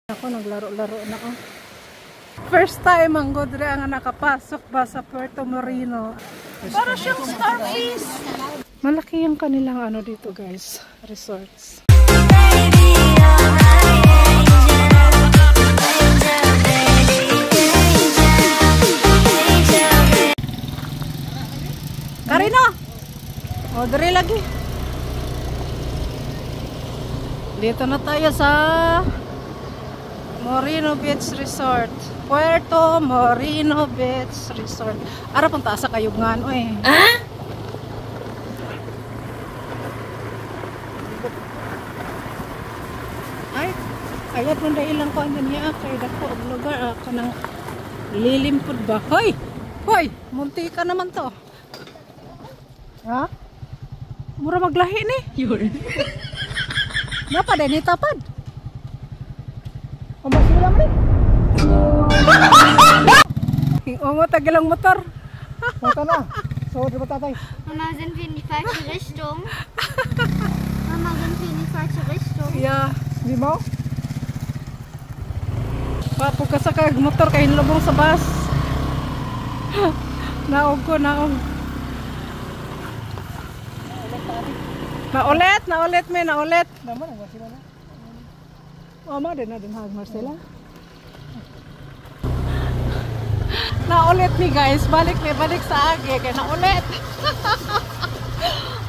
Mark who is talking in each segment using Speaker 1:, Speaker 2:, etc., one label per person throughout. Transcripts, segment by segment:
Speaker 1: Ako naglaro-laro na ako. First time ang Godre ang nakapasok ba sa Puerto Moreno. Para siyang Starfish! Malaki yung kanilang ano dito guys, resorts. Karino! O, dali lagi. Dito na tayo sa Moreno Beach Resort. Puerto Moreno Beach Resort. Ara punta sa kayugngan oy. Ah? Ay, ayat mo dahil lang ko andun niya kay dako og lugar kanang lilim pud ba. Hoy! Hoy, munti ka naman to. Ha? Mura maglahi ni. Yun. Napa din itapad? O masila mo rin? O tagilang motor. Mata na. So, di ba tatay?
Speaker 2: Mama, sind wir in die falsche Richtung? Mama, sind wir in die falsche Richtung?
Speaker 1: Yeah. Di mo? Papo ka sa kag motor kay hinlubong sa bus. Naog ko, naog. Naulit may naulit. Naman ang Marcela na. Mama din na din hag Marcela. Naulit ni guys, balik sa agi kay naulit.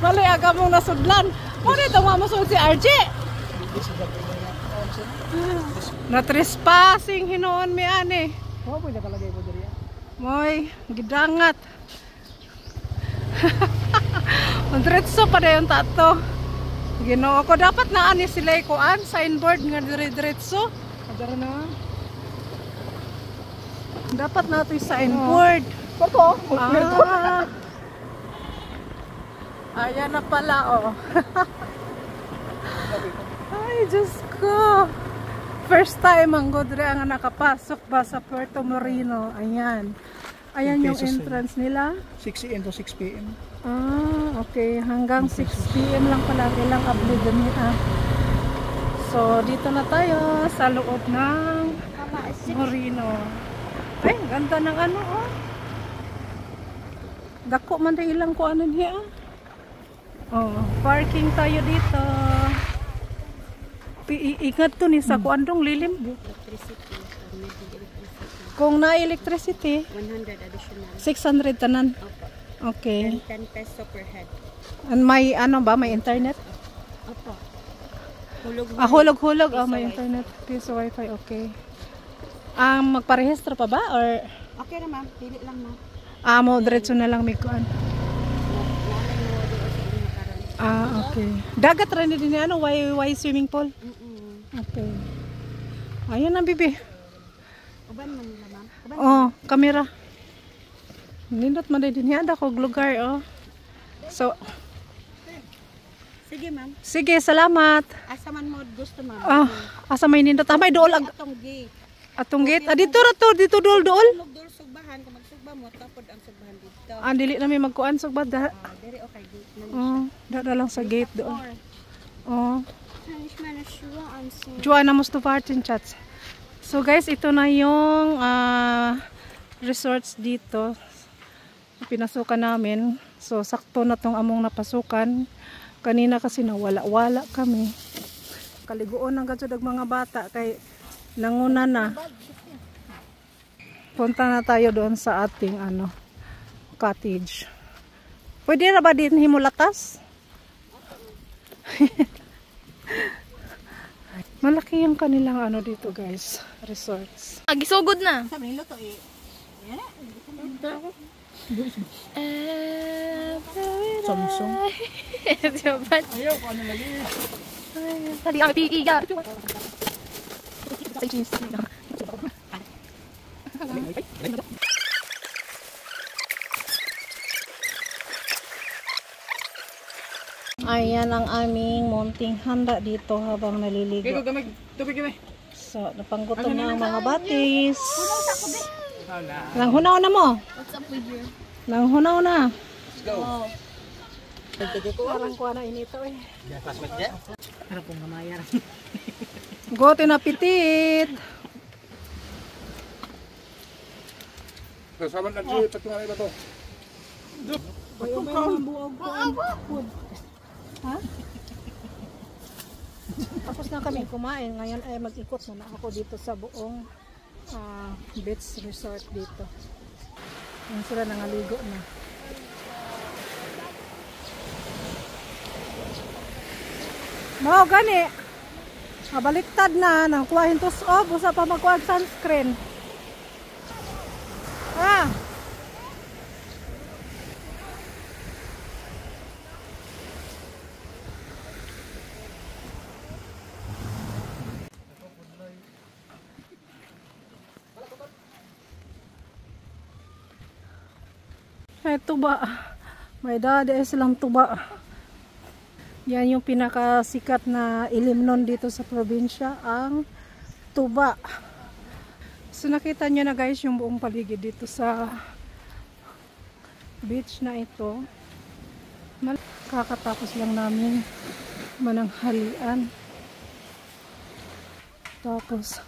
Speaker 1: Balik aga mong nasudlan. Mo dito mamusud si RJ. Na trespassing hinuon mi ani. Mo pwede kalagay ko diri. Moy, gidangat. Diretso pa dayon tato. Ginoo ko dapat na ani sila kuan signboard nga diretso. Adara na. Dapat na ito signboard. Toto. Ayan na pala oh. Ay, Diyos ko. First time ang Godre ang nakapasok ba sa Puerto Moreno. Ayan. Ayan yung entrance nila.
Speaker 3: 6 AM to 6 PM.
Speaker 1: Ah, okay. Hanggang 6 PM lang pala ilang abli dun So, dito na tayo sa loob ng Moreno. Ay, ganda ng ano, oh. Dako man tayo ilang ko ano niya, oh. Oh, parking tayo dito. Ingat to ni sa kuandong lilim. Kung na-electricity,
Speaker 2: 100 additional.
Speaker 1: 600 tanan. Okay.
Speaker 2: 10 peso per head.
Speaker 1: And may ano ba? May internet?
Speaker 2: Opo. Hulog-hulog.
Speaker 1: Hulog-hulog. May internet. Piso wifi. Okay. Magparehistro pa ba? Or?
Speaker 2: Okay na ma'am. Pili lang ma'am.
Speaker 1: Mo diretso na lang may kuan. Okay. Dagat rin din ano? Why swimming pool? Okay. Ayun ang bibi.
Speaker 2: Uban man nila ma'am.
Speaker 1: Oh, kamera. Nindot man din niya ako lugar oh. So,
Speaker 2: sige ma'am.
Speaker 1: sige, salamat.
Speaker 2: Asa man mo gusto ma'am.
Speaker 1: Asa may nindot? May dool
Speaker 2: atong gate.
Speaker 1: Atong gate. Dito ra to, dito dool.
Speaker 2: Dol sugbahan kung magsugba mo tapod ang sugbahan dito.
Speaker 1: Dili na may magkuan sugbad da.
Speaker 2: Diri okay gate.
Speaker 1: Dada lang sa gate doon.
Speaker 2: Ich meine Schuhe anziehen.
Speaker 1: Joanna musto partin chats. So guys, ito na yung resorts dito. Pinasukan namin. So sakto na tong among napasukan. Kanina kasi nawala-wala kami. Kaliguon ang gadyo mga bata kay nanguna na. Punta na tayo doon sa ating cottage. Pwede na ba din himulatas? Malaki yung kanilang dito guys, resorts.
Speaker 4: Gisugod na.
Speaker 2: Sabi nilo to eh.
Speaker 3: Samsung.
Speaker 4: Ayaw ko ano lagi. Tadi ang piiga.
Speaker 1: Ayan ang aming munting handa dito habang naliligo.
Speaker 3: Tubig kami.
Speaker 1: So, napanggutom na ang mga batis. Nanghunaw na mo?
Speaker 4: What's up with you?
Speaker 1: Nanghunaw na.
Speaker 3: Let's go.
Speaker 1: Parang kuha na inito eh.
Speaker 3: Ano pong mamaya?
Speaker 1: Go, tinapitit.
Speaker 5: Kasama na dito, patungan iba to.
Speaker 1: Ha? Tapos na kami kumain. Ngayon ay mag-ikot na ako dito sa buong beach resort dito. Yan sila nangaligo na. Mao gani. Baliktad na nang kuhahin tos off usa pa magkuha sunscreen. Ah. Ay, tuba. May dada silang tuba. Yan yung pinakasikat na ilimnon dito sa probinsya, ang tuba. So nakita nyo na guys yung buong paligid dito sa beach na ito. Kakatapos lang namin mananghalian. Tapos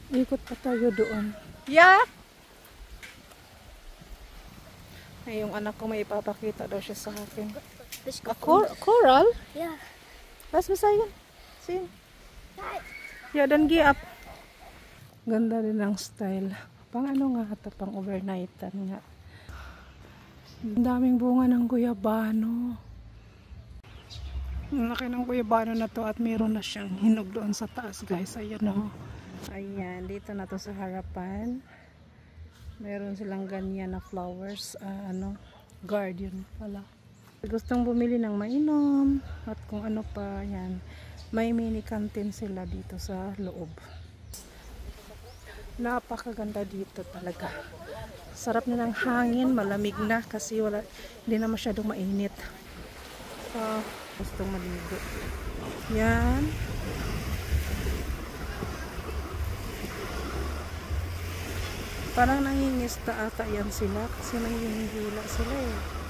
Speaker 1: ikot pa tayo doon. Yeah! Ay, yung anak ko may ipapakita daw siya sa akin. Coral?
Speaker 2: Yeah.
Speaker 1: Was beside yan? See? Yeah, dan gi up. Ganda din ang style. Pang ano nga ata, pang overnightan nga. Ang daming bunga ng guyabano. Ang laki ng guyabano na to at meron na siyang hinog doon sa taas guys. Ayan o. Ayan, dito na to sa harapan. Meron silang ganyan na flowers. Garden pala. Gustong bumili ng mainom at kung ano pa, yan. May mini canteen sila dito sa loob. Napakaganda dito talaga. Sarap na ng hangin, malamig na kasi hindi na masyadong mainit. Gustong maligo. Yan. Parang nangingista ata yan sila kasi nangingihila sila eh.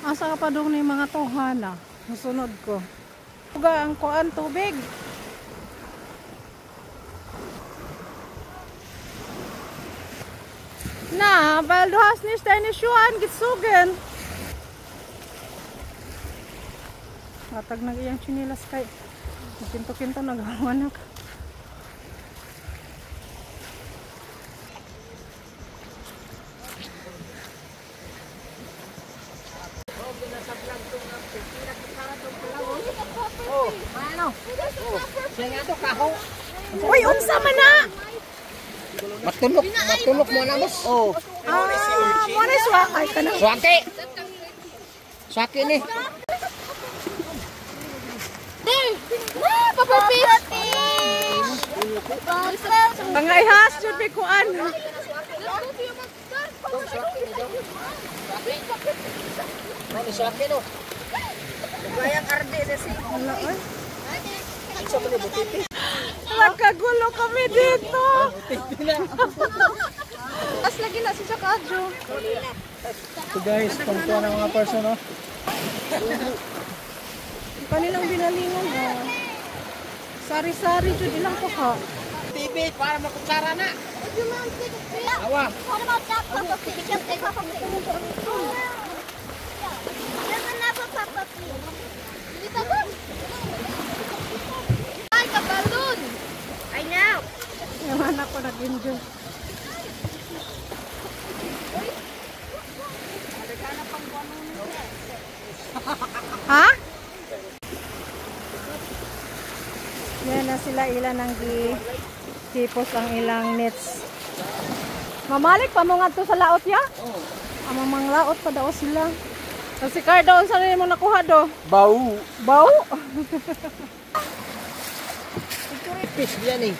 Speaker 1: Asa ka pa doon ng mga tohana? Nasunod ko. Uga ang kuan tubig. Na, weil du hast nicht deine Schuhe angezogen. Matag na iyang chinilas kay. Kinto-kinto nagawa ka. Uy, unsa man na?
Speaker 3: Matulok mo na boss. Oh.
Speaker 1: Mo na swakay ka na.
Speaker 3: Swaki ni.
Speaker 2: Papa Fish!
Speaker 1: Mga ihas, yun may kuan.
Speaker 3: Swaki no. Gayang arde na si.
Speaker 1: Wala, oy.
Speaker 3: Isa mo ni butiti.
Speaker 1: Nagkagulo kami dito. As lagi na si Chakajo.
Speaker 3: So guys, tungkol ng mga person no.
Speaker 1: Kanilang binalingan ha. Sari-sari jud ilang ko ha.
Speaker 3: TV para makutsara na. Awa.
Speaker 2: What about that Papa Fish? Just take Papa Fish. There's another Papa Fish. Dito ba? Ay, kabalon! I know!
Speaker 1: Yung anak ko nag-enjoy. Ha? Yan na sila ilan ang tipos ang ilang nets. Mamalik pa mo nga to sa laot ya? Oo. Ang mga laot pa daw sila. Si Cardo, saan rin mo nakuha do?
Speaker 3: Bau.
Speaker 1: Bau?
Speaker 3: Fish yan eh.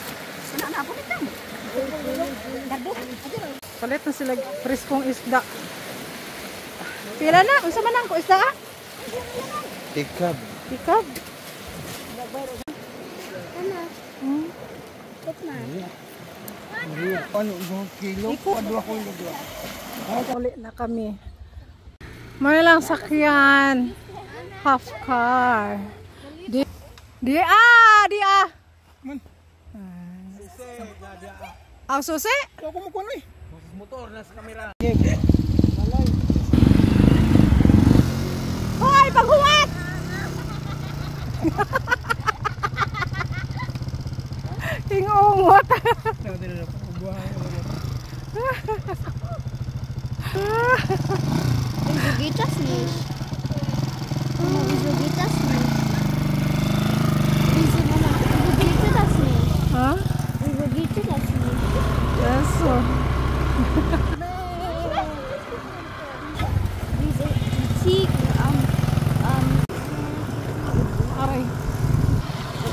Speaker 1: Palit na sila preskong isda. Pila na? Unsa man ang ko isda?
Speaker 3: Tikab.
Speaker 1: Tikab.
Speaker 2: Guck mal.
Speaker 3: Paano isang kilo? Padua ko yung dua.
Speaker 1: Uli na kami. May lang sakyan. Half car. Di
Speaker 3: Man.
Speaker 1: Aw susi?
Speaker 3: Ito ako makuha na eh. Motor na sa kamera.
Speaker 1: Hoy, paghuwat! Hingungot.
Speaker 2: Wieso geht das nicht? Mama, wieso geht das nicht? Wieso, Mama, wieso geht das nicht?
Speaker 1: Ha?
Speaker 2: Wieso geht das nicht?
Speaker 1: Eso.
Speaker 2: Wieso die Ziegen
Speaker 1: Aray.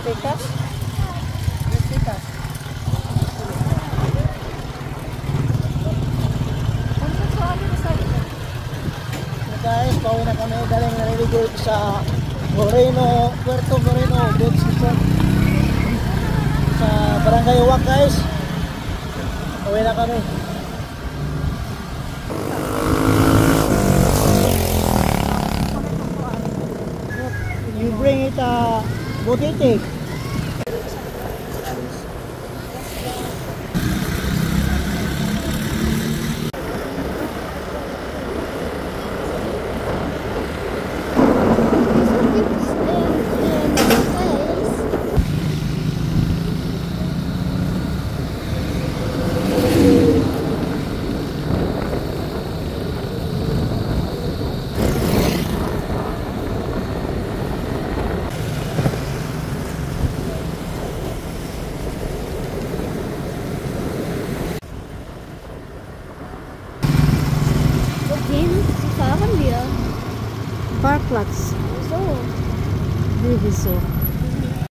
Speaker 3: Tekas? Tekas. Guys, pauwi na kami. Galing naliligo sa Moreno, Puerto Moreno Beach Resort. Sa Barangay Uwak guys. Pauwi na kami. You bring it Butiti.
Speaker 2: Wieso gibt es Hotels? Wohin fahren wir?
Speaker 1: Parkplatz.
Speaker 2: So.
Speaker 1: Wie wieso?